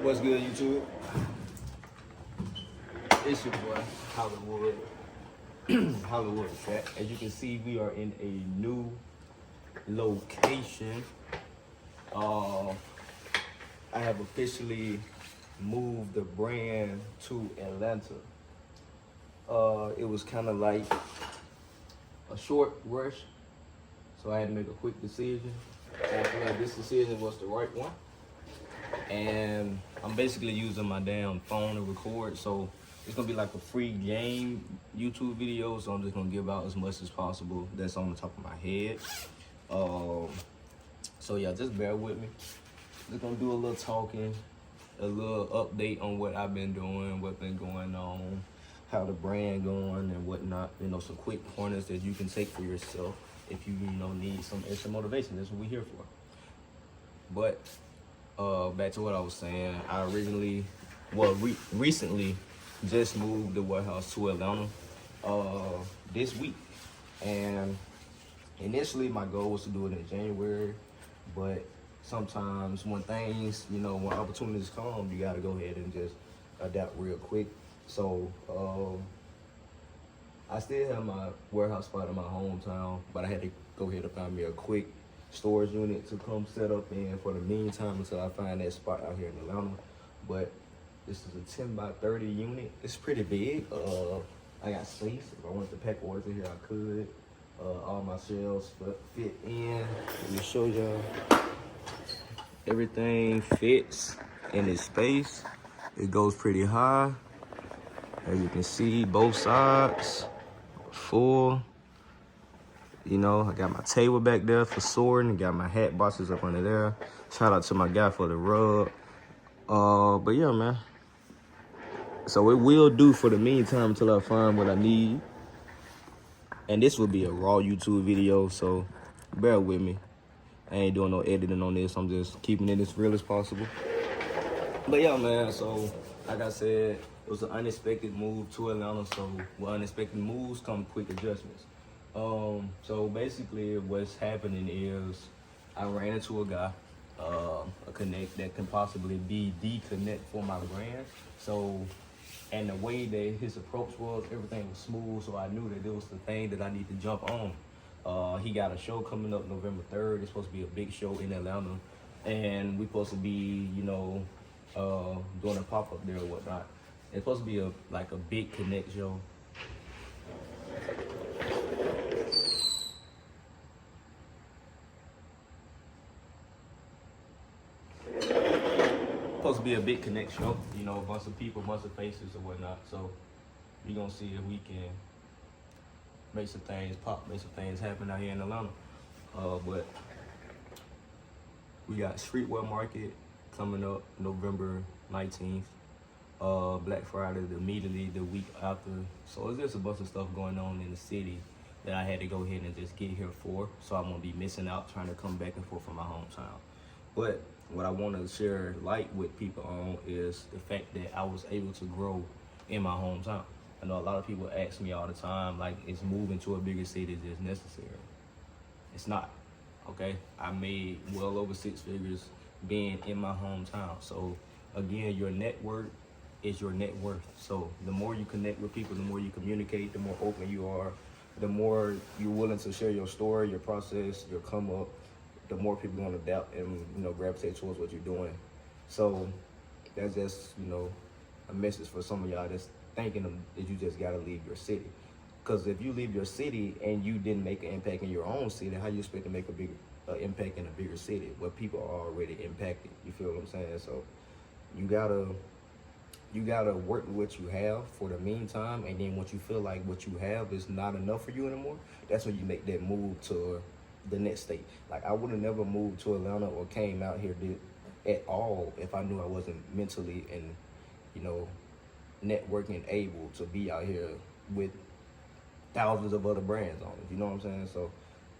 What's good, YouTube? It's your boy, Hollywoodshack. As you can see, we are in a new location. I have officially moved the brand to Atlanta. It was kind of like a short rush, so I had to make a quick decision. I feel like this decision was the right one. And I'm basically using my damn phone to record, so it's gonna be like a free game YouTube video, so I'm just gonna give out as much as possible that's on the top of my head. So yeah, just bear with me. Just gonna do a little talking, a little update on what I've been doing, what's been going on, how the brand going and whatnot. You know, some quick pointers that you can take for yourself if you need some extra motivation. That's what we're here for. But back to what I was saying. I originally, recently just moved the warehouse to Atlanta this week, and initially my goal was to do it in January, but sometimes when things, when opportunities come, you gotta go ahead and just adapt real quick. So I still have my warehouse spot in my hometown, but I had to go ahead and find me a quick storage unit to come set up in for the meantime until I find that spot out here in Atlanta. But this is a 10 by 30 unit. It's pretty big. I got space. If I wanted to pack orders in here, I could. All my shelves fit in. Let me show y'all. Everything fits in its space. It goes pretty high. As you can see, both sides full. I got my table back there for sorting. Got my hat boxes up under there. Shout out to my guy for the rug. But yeah, man. So it will do for the meantime until I find what I need. And this will be a raw YouTube video, so bear with me. I ain't doing no editing on this. I'm just keeping it as real as possible. But yeah, man, so like I said, it was an unexpected move to Atlanta. So with unexpected moves come quick adjustments. So basically what's happening is I ran into a guy, a connect that can possibly be the connect for my brand. So, and the way that his approach was, everything was smooth. So I knew that it was the thing that I need to jump on. He got a show coming up November 3rd. It's supposed to be a big show in Atlanta. And we're supposed to be, doing a pop-up there or whatnot. It's supposed to be a big connect show. Supposed to be a big connect show, a bunch of people, bunch of faces or whatnot. So we're gonna see if we can make some things pop, make some things happen out here in Atlanta. But we got Streetwear Market coming up November 19th. Black Friday immediately the week after. So it's just a bunch of stuff going on in the city that I had to go ahead and just get here for. So I won't be missing out trying to come back and forth from my hometown. But what I want to share light with people on is the fact that I was able to grow in my hometown. I know a lot of people ask me all the time, like, is moving to a bigger city just necessary? It's not, okay? I made well over 6 figures being in my hometown. So again, your network is your net worth. So the more you connect with people, the more you communicate, the more open you are, the more you're willing to share your story, your process, your come up, the more people are going to adapt and gravitate towards what you're doing. So that's just a message for some of y'all that's thinking that you just got to leave your city. Because if you leave your city and you didn't make an impact in your own city, how you expect to make a bigger impact in a bigger city where people are already impacted? You feel what I'm saying? So you gotta work with what you have for the meantime, and then once you feel like what you have is not enough for you anymore, that's when you make that move to the next state. Like, I would have never moved to Atlanta or came out here at all if I knew I wasn't mentally and networking able to be out here with thousands of other brands on it. You know what I'm saying? So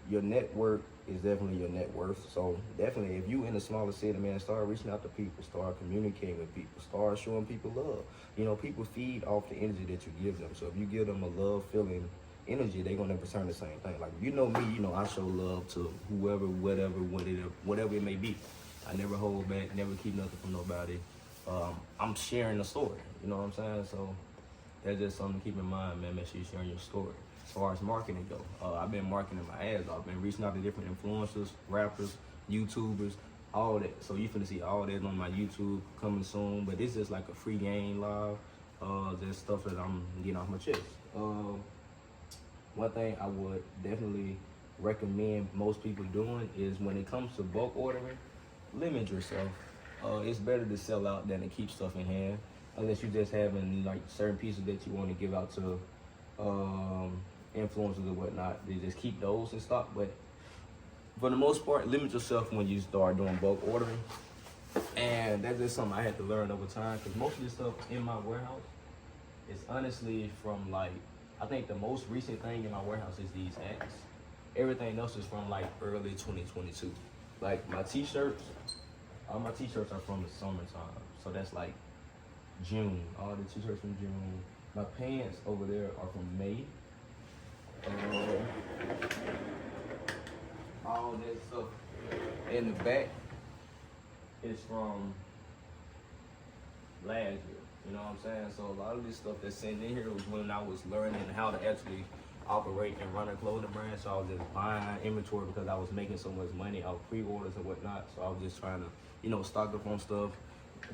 your network is definitely your net worth. So definitely, if you in a smaller city, man, start reaching out to people, start communicating with people, start showing people love. People feed off the energy that you give them. So if you give them a love feeling energy, they're gonna return the same thing. Like, me, I show love to whoever, whatever it may be. I never hold back, never keep nothing from nobody. I'm sharing the story. You know what I'm saying? So that's just something to keep in mind, man. Make sure you're sharing your story. As far as marketing go, I've been marketing my ass off. I've been reaching out to different influencers, rappers, YouTubers, all that. So you finna see all that on my YouTube coming soon. But this is like a free game live. Just stuff that I'm getting off my chest. One thing I would definitely recommend most people doing is when it comes to bulk ordering, limit yourself. It's better to sell out than to keep stuff in hand, unless you're just having like certain pieces that you want to give out to influencers or whatnot. They just keep those in stock. But for the most part, limit yourself when you start doing bulk ordering. And that's just something I had to learn over time, because most of this stuff in my warehouse is honestly from like, I think the most recent thing in my warehouse is these hats. Everything else is from like early 2022. Like my t-shirts, all my t-shirts are from the summertime. So that's like June, all the t-shirts from June. My pants over there are from May. All that stuff in the back is from last year. You know what I'm saying? So a lot of this stuff that's sitting in here was when I was learning how to actually operate and run a clothing brand. So I was just buying inventory because I was making so much money off pre-orders and whatnot. So I was just trying to, you know, stock up on stuff,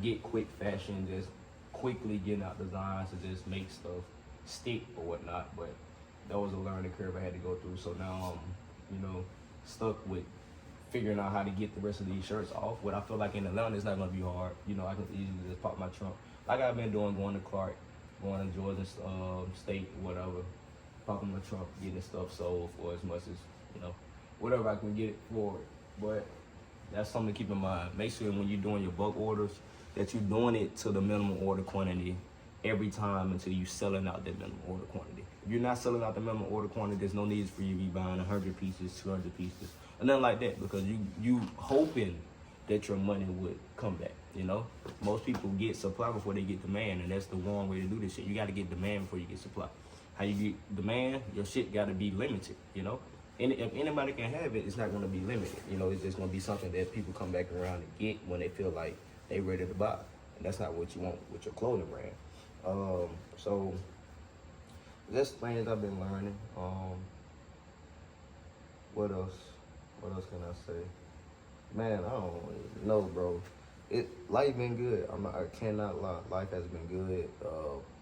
get quick fashion, just quickly getting out designs to just make stuff stick or whatnot. But that was a learning curve I had to go through. So now I'm, you know, stuck with figuring out how to get the rest of these shirts off. What I feel like in Atlanta is not gonna be hard. You know, I can easily just pop my trunk. Like I've been doing, going to Clark, going to Georgia State, whatever, popping my trunk, getting stuff sold for as much as, you know, whatever I can get it for. But that's something to keep in mind. Make sure when you're doing your bulk orders that you're doing it to the minimum order quantity every time until you're selling out that minimum order quantity. If you're not selling out the minimum order quantity, there's no need for you to be buying 100 pieces, 200 pieces, and nothing like that, because you hoping that your money would come back. You know, most people get supply before they get demand, and that's the wrong way to do this shit. You got to get demand before you get supply. How you get demand? Your shit got to be limited. You know, and if anybody can have it, it's not going to be limited. You know, it's just going to be something that people come back around and get when they feel like they ready to buy, and that's not what you want with your clothing brand. So that's things I've been learning. What else? What else can I say? Man, I don't know, bro. Life been good. I cannot lie. Life has been good.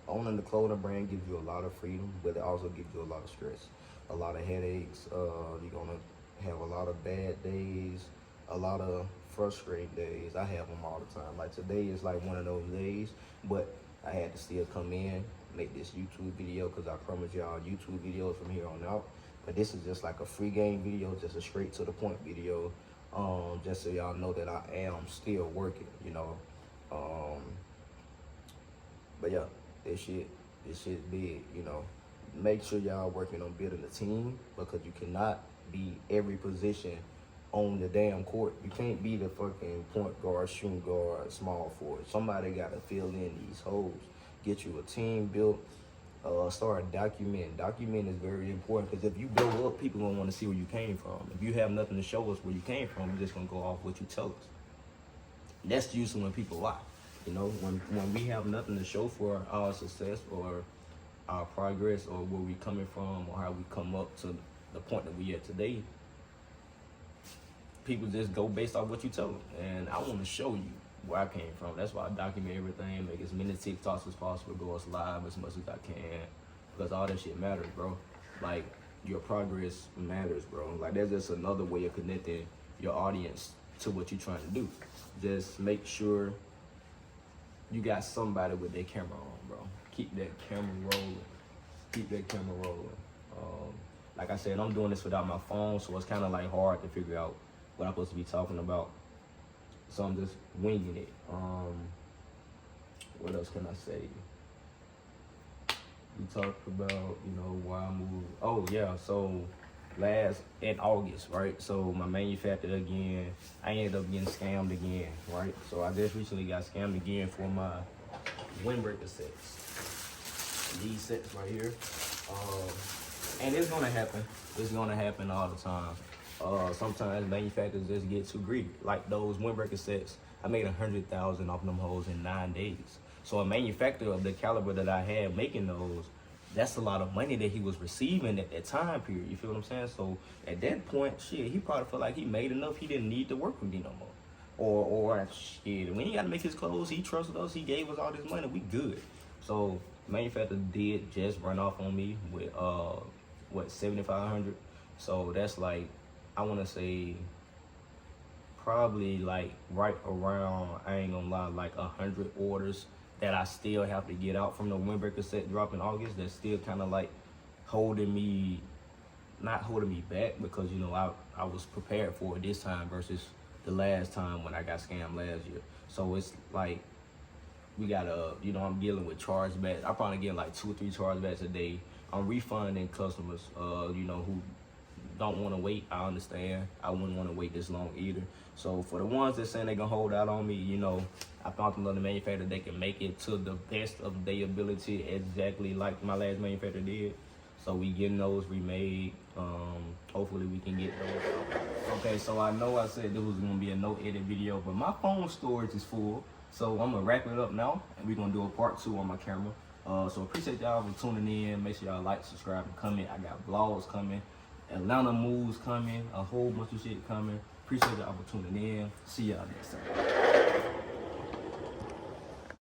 Owning the clothing brand gives you a lot of freedom, but it also gives you a lot of stress, a lot of headaches. You're gonna have a lot of bad days, a lot of frustrating days. I have them all the time. Like today is like one of those days, but I had to still come in, make this YouTube video, because I promise y'all YouTube videos from here on out. But this is just like a free game video, just a straight to the point video. Just so y'all know that I am still working, you know. But yeah, this shit big, you know. Make sure y'all working on building a team, because you cannot be every position on the damn court. You can't be the fucking point guard, shooting guard, small forward. Somebody got to fill in these holes. Get you a team built. Start documenting. Documenting is very important, because if you blow up, people gonna want to see where you came from. If you have nothing to show us where you came from, we're just gonna go off what you tell us. That's usually when people lie. You know, when we have nothing to show for our success or our progress or where we coming from or how we come up to the point that we at today, people just go based off what you tell them. And I want to show you where I came from. That's why I document everything, make as many TikToks as possible, go as live as much as I can, because all that shit matters, bro. Like, your progress matters, bro. Like, there's just another way of connecting your audience to what you're trying to do. Just make sure you got somebody with their camera on, bro. Keep that camera rolling. Keep that camera rolling. Like I said, I'm doing this without my phone, so it's kind of like hard to figure out what I'm supposed to be talking about. So I'm just winging it. What else can I say? We talked about, you know, why I moved. Oh yeah, so in August, right? So my manufacturer again, I ended up getting scammed again, right? So I just recently got scammed again for my windbreaker sets. These sets right here. And it's gonna happen. It's gonna happen all the time. Sometimes manufacturers just get too greedy. Like those windbreaker sets, I made 100,000 off them hoes in 9 days. So a manufacturer of the caliber that I had making those, that's a lot of money that he was receiving at that time period. You feel what I'm saying? So at that point, shit, he probably felt like he made enough. He didn't need to work with me no more. Or shit, when he got to make his clothes, he trusted us. He gave us all this money. We good. So the manufacturer did just run off on me with what, 7,500. So that's like, I want to say probably like right around, I ain't gonna lie, like 100 orders that I still have to get out from the Windbreaker set drop in August. That's still kind of like holding me, not holding me back, because you know I was prepared for it this time versus the last time when I got scammed last year. So it's like we gotta, you know, I'm dealing with chargebacks. I probably get like 2 or 3 chargebacks a day. I'm refunding customers, you know, who don't want to wait. I understand. I wouldn't want to wait this long either. So for the ones that saying they gonna hold out on me, you know, I found another manufacturer that can make it to the best of their ability, exactly like my last manufacturer did. So we getting those remade. Hopefully we can get those. Okay, so I know I said this was gonna be a no edit video, but my phone storage is full. So I'm gonna wrap it up now, and we're gonna do a part 2 on my camera. So appreciate y'all for tuning in. Make sure y'all like, subscribe, and comment. I got vlogs coming, Atlanta moves coming, a whole bunch of shit coming. Appreciate y'all for tuning in. See y'all next time.